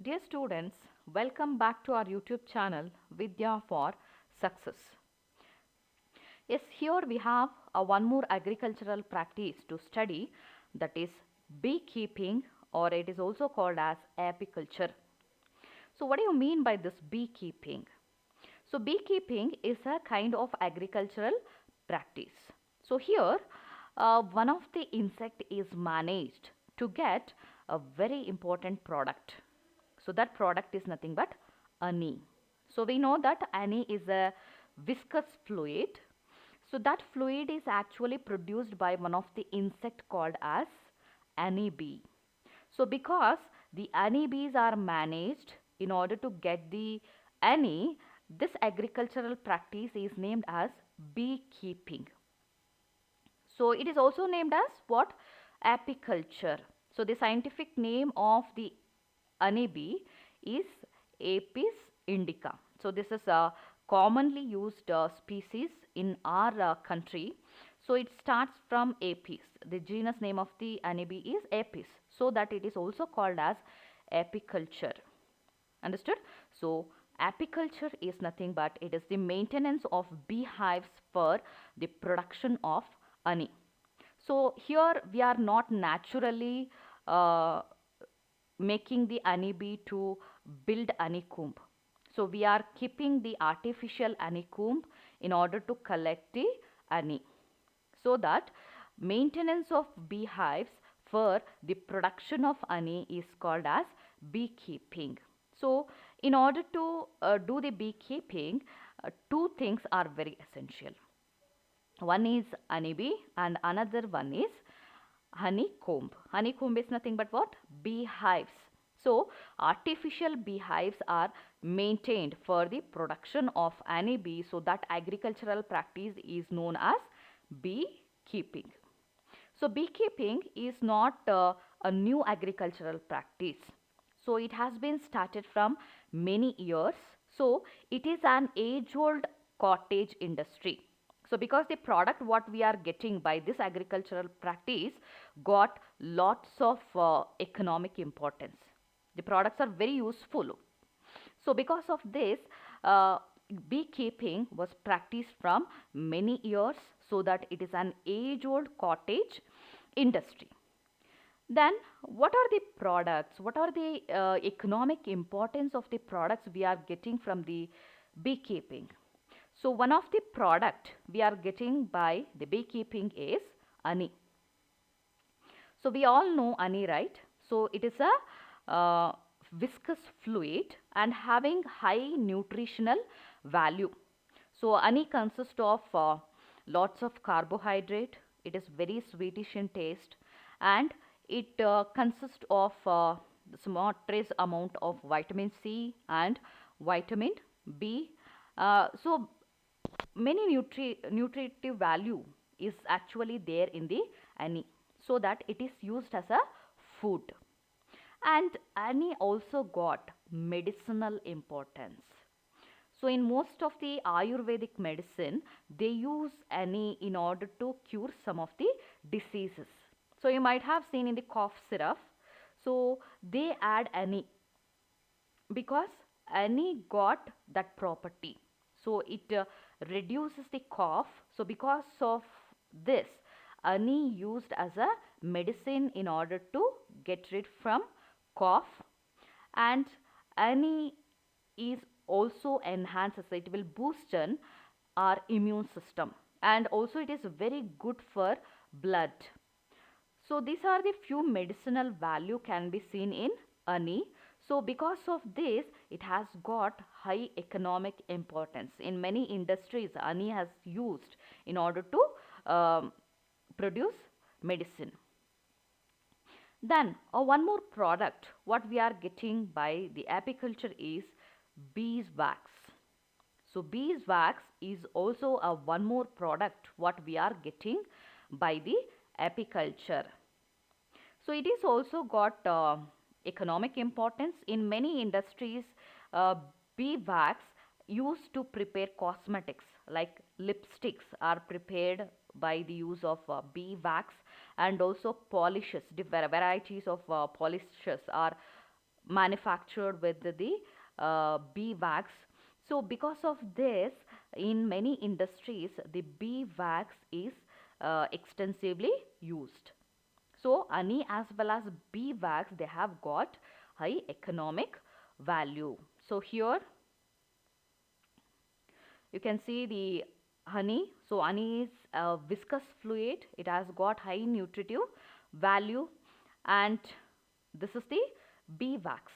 Dear students, welcome back to our YouTube channel Vidya for Success. Yes, here we have one more agricultural practice to study, that is beekeeping, or it is also called as apiculture. So what do you mean by this beekeeping? So beekeeping is a kind of agricultural practice. So here one of the insect is managed to get a very important product. So that product is nothing but honey. So we know that honey is a viscous fluid. So that fluid is actually produced by one of the insect called as honey bee. So because the honey bees are managed in order to get the honey, this agricultural practice is named as beekeeping. So it is also named as what? Apiculture. So the scientific name of the honeybee is Apis indica. So this is a commonly used species in our country. So it starts from Apis. The genus name of the honeybee is Apis. So that it is also called as apiculture. Understood? So apiculture is nothing but it is the maintenance of beehives for the production of honey. So here we are not naturally uh, making the honeybee to build honeycomb. So we are keeping the artificial honeycomb in order to collect the honey. So that maintenance of beehives for the production of honey is called as beekeeping. So in order to do the beekeeping, two things are very essential. One is honeybee and another one is honeycomb. Honeycomb is nothing but what? Beehives. So artificial beehives are maintained for the production of honeybee. So that agricultural practice is known as beekeeping. So beekeeping is not a new agricultural practice. So it has been started from many years. So it is an age-old cottage industry. So because the product what we are getting by this agricultural practice got lots of economic importance. The products are very useful. So because of this, beekeeping was practiced from many years, so that it is an age-old cottage industry. Then what are the products? What are the economic importance of the products we are getting from the beekeeping? So one of the product we are getting by the beekeeping is honey. So we all know honey, right? So it is a viscous fluid and having high nutritional value. So honey consists of lots of carbohydrate. It is very sweetish in taste, and it consists of small trace amount of vitamin C and vitamin B. So many nutritive value is actually there in the honey, so that it is used as a food. And honey also got medicinal importance. So in most of the Ayurvedic medicine, they use honey in order to cure some of the diseases. So you might have seen in the cough syrup, so they add honey because honey got that property. So it reduces the cough. So because of this, honey used as a medicine in order to get rid from cough. And honey is also enhances, it will boost our immune system, and also it is very good for blood. So these are the few medicinal value can be seen in honey. So because of this, it has got high economic importance. In many industries, honey has used in order to produce medicine. Then one more product what we are getting by the apiculture is beeswax. So beeswax is also a one more product what we are getting by the apiculture. So it is also got economic importance in many industries. Uh, Beeswax used to prepare cosmetics like lipsticks are prepared by the use of beeswax, and also polishes. Different varieties of polishes are manufactured with the bee wax. So because of this, in many industries, the bee wax is extensively used. So honey as well as bee wax, they have got high economic value. So here you can see the honey. So honey is a viscous fluid. It has got high nutritive value, and this is the bee wax.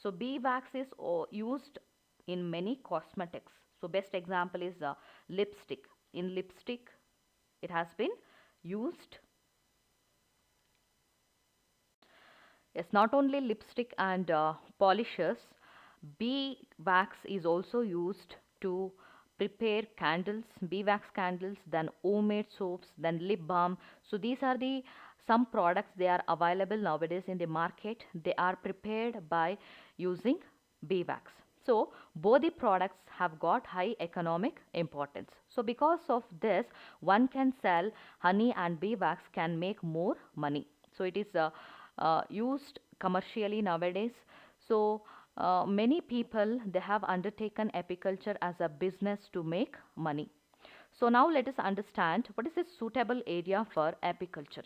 So bee wax is used in many cosmetics. So best example is lipstick. In lipstick, it has been used. Yes, not only lipstick and polishes, bee wax is also used to prepare candles, bee wax candles, then homemade soaps, then lip balm. So these are the some products, they are available nowadays in the market. They are prepared by using bee wax. So both the products have got high economic importance. So because of this, one can sell honey and bee wax can make more money. So it is used commercially nowadays. So many people, they have undertaken apiculture as a business to make money. So now let us understand what is a suitable area for apiculture.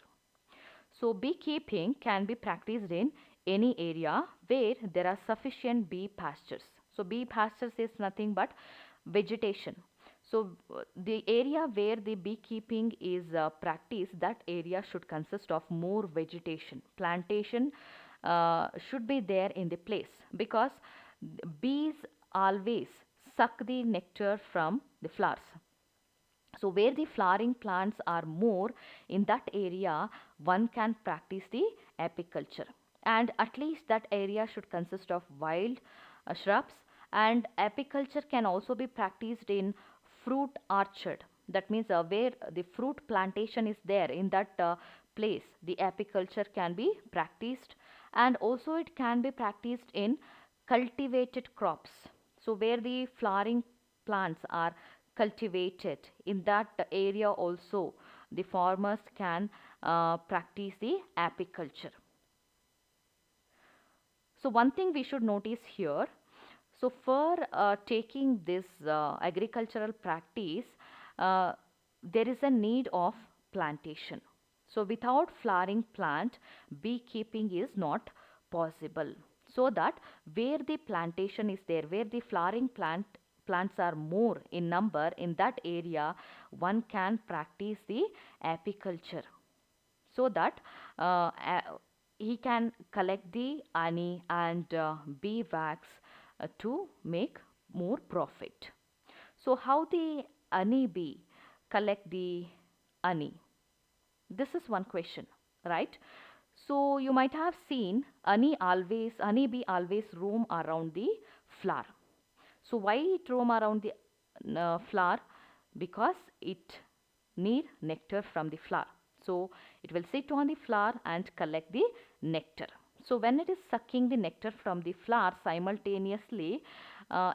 So beekeeping can be practiced in any area where there are sufficient bee pastures. So bee pastures is nothing but vegetation. So the area where the beekeeping is practiced, that area should consist of more vegetation. Plantation should be there in the place, because bees always suck the nectar from the flowers. So where the flowering plants are more, in that area one can practice the apiculture, and at least that area should consist of wild shrubs. And apiculture can also be practiced in fruit orchard. That means where the fruit plantation is there, in that place the apiculture can be practiced. And also it can be practiced in cultivated crops. So where the flowering plants are cultivated, in that area also the farmers can practice the apiculture. So one thing we should notice here, so for taking this agricultural practice, uh, there is a need of plantation. So without flowering plant, beekeeping is not possible. So that where the plantation is there, where the flowering plants are more in number, in that area one can practice the apiculture, so that he can collect the honey and bee wax to make more profit. So how the honey bee collect the honey? This is one question, right? So you might have seen honey bee always roam around the flower. So why it roam around the flower? Because it need nectar from the flower. So it will sit on the flower and collect the nectar. So when it is sucking the nectar from the flower, simultaneously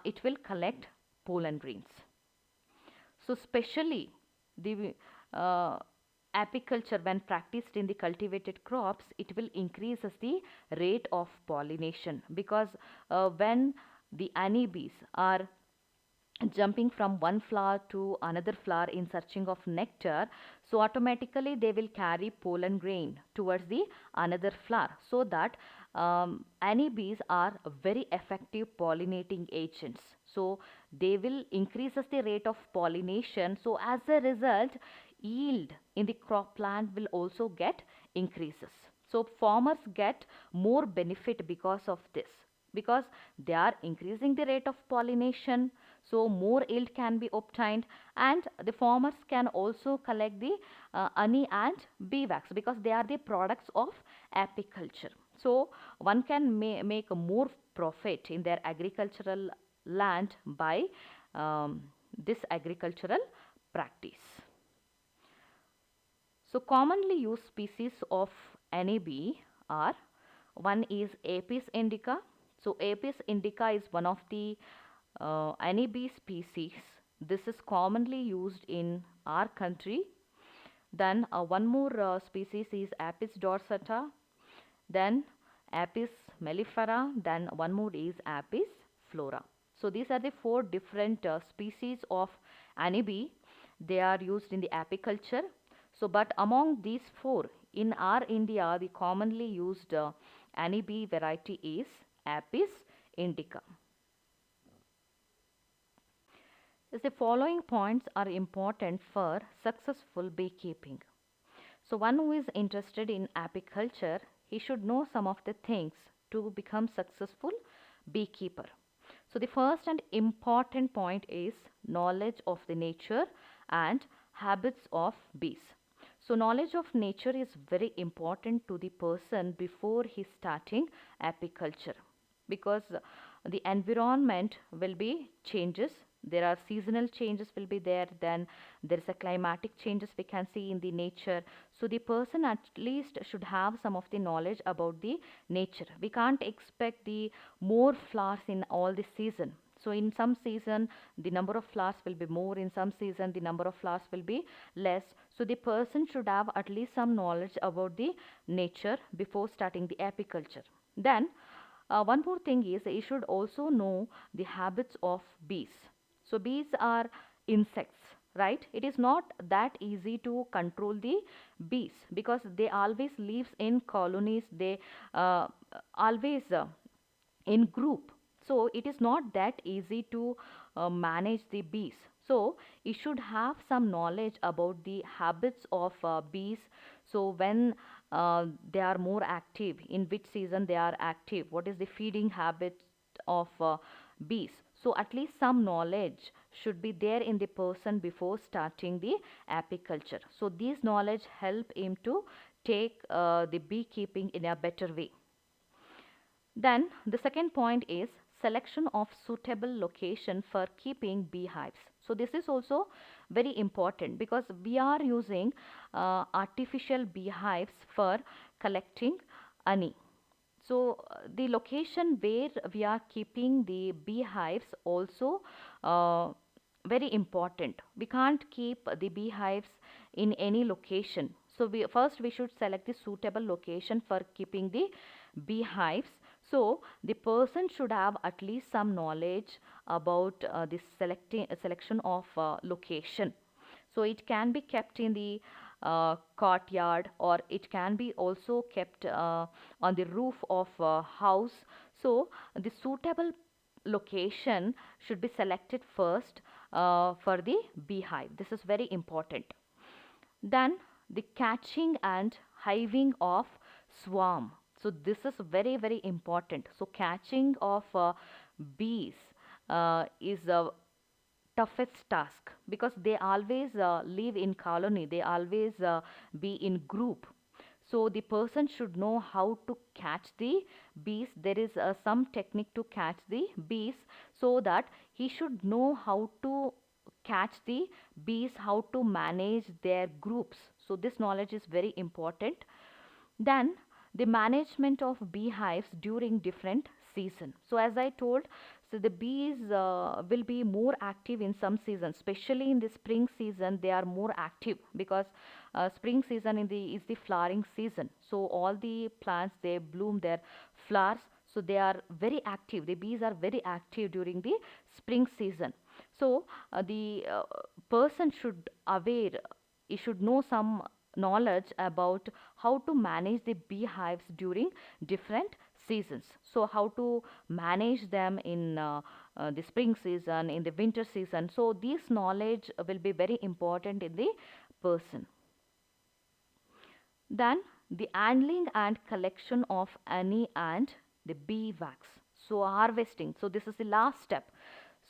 it will collect pollen grains. So specially the apiculture, when practiced in the cultivated crops, it will increases the rate of pollination, because when the honeybees are jumping from one flower to another flower in searching of nectar, so automatically they will carry pollen grain towards the another flower, so that honeybees are very effective pollinating agents. So they will increases the rate of pollination. So as a result, yield in the crop plant will also get increases. So farmers get more benefit because of this, because they are increasing the rate of pollination, so more yield can be obtained, and the farmers can also collect the honey and bee wax, because they are the products of apiculture. So one can make a more profit in their agricultural land by this agricultural practice. So commonly used species of NAB are, one is Apis indica. So Apis indica is one of the NAB species. This is commonly used in our country. Then one more species is Apis dorsata, then Apis mellifera, then one more is apis flora. So these are the four different species of honeybee. They are used in the apiculture. So, but among these four, in our India, the commonly used honeybee variety is Apis indica. As the following points are important for successful beekeeping. So, one who is interested in apiculture, he should know some of the things to become successful beekeeper. So, the first and important point is knowledge of the nature and habits of bees. So, knowledge of nature is very important to the person before he starting apiculture, because the environment will be changes. There are seasonal changes will be there, then there is a climatic changes we can see in the nature. So the person at least should have some of the knowledge about the nature. We can't expect the more flowers in all the season. So in some season the number of flowers will be more, in some season the number of flowers will be less. So the person should have at least some knowledge about the nature before starting the apiculture. Then one more thing is you should also know the habits of bees. So bees are insects, right? It is not that easy to control the bees because they always lives in colonies. They always in group. So it is not that easy to manage the bees. So you should have some knowledge about the habits of bees. So when they are more active, in which season they are active, what is the feeding habit of bees. So at least some knowledge should be there in the person before starting the apiculture. So these knowledge help him to take the beekeeping in a better way. Then the second point is selection of suitable location for keeping beehives. So this is also very important because we are using artificial beehives for collecting honey. So the location where we are keeping the beehives also very important. We can't keep the beehives in any location. So we should select the suitable location for keeping the beehives. So the person should have at least some knowledge about the selection of location. So it can be kept in the courtyard, or it can be also kept on the roof of a house. So the suitable location should be selected first for the beehive. This is very important. Then the catching and hiving of swarm. So this is very very important. So catching of bees is a toughest task because they always live in colony, they always be in group. So the person should know how to catch the bees. There is some technique to catch the bees, so that he should know how to catch the bees, how to manage their groups. So this knowledge is very important. Then the management of beehives during different season. So as I told, so the bees will be more active in some seasons, especially in the spring season. They are more active because spring season is the flowering season. So all the plants, they bloom their flowers. So they are very active. The bees are very active during the spring season. So the person should aware, he should know some knowledge about how to manage the beehives during different seasons. So how to manage them in the spring season, in the winter season. So this knowledge will be very important in the person. Then the handling and collection of honey and the bee wax. So harvesting. So this is the last step.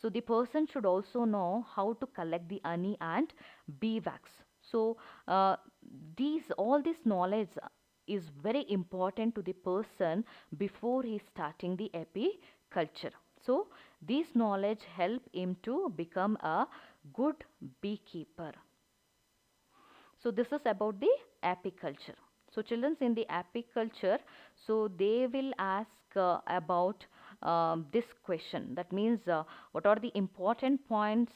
So the person should also know how to collect the honey and bee wax. So these all this knowledge is very important to the person before he starting the apiculture. So this knowledge help him to become a good beekeeper. So this is about the apiculture. So children, in the apiculture, so they will ask about this question. That means what are the important points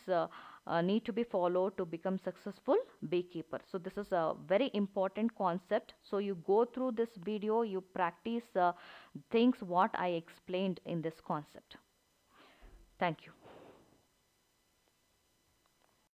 need to be followed to become successful beekeeper. So this is a very important concept. So you go through this video, you practice things what I explained in this concept. Thank you.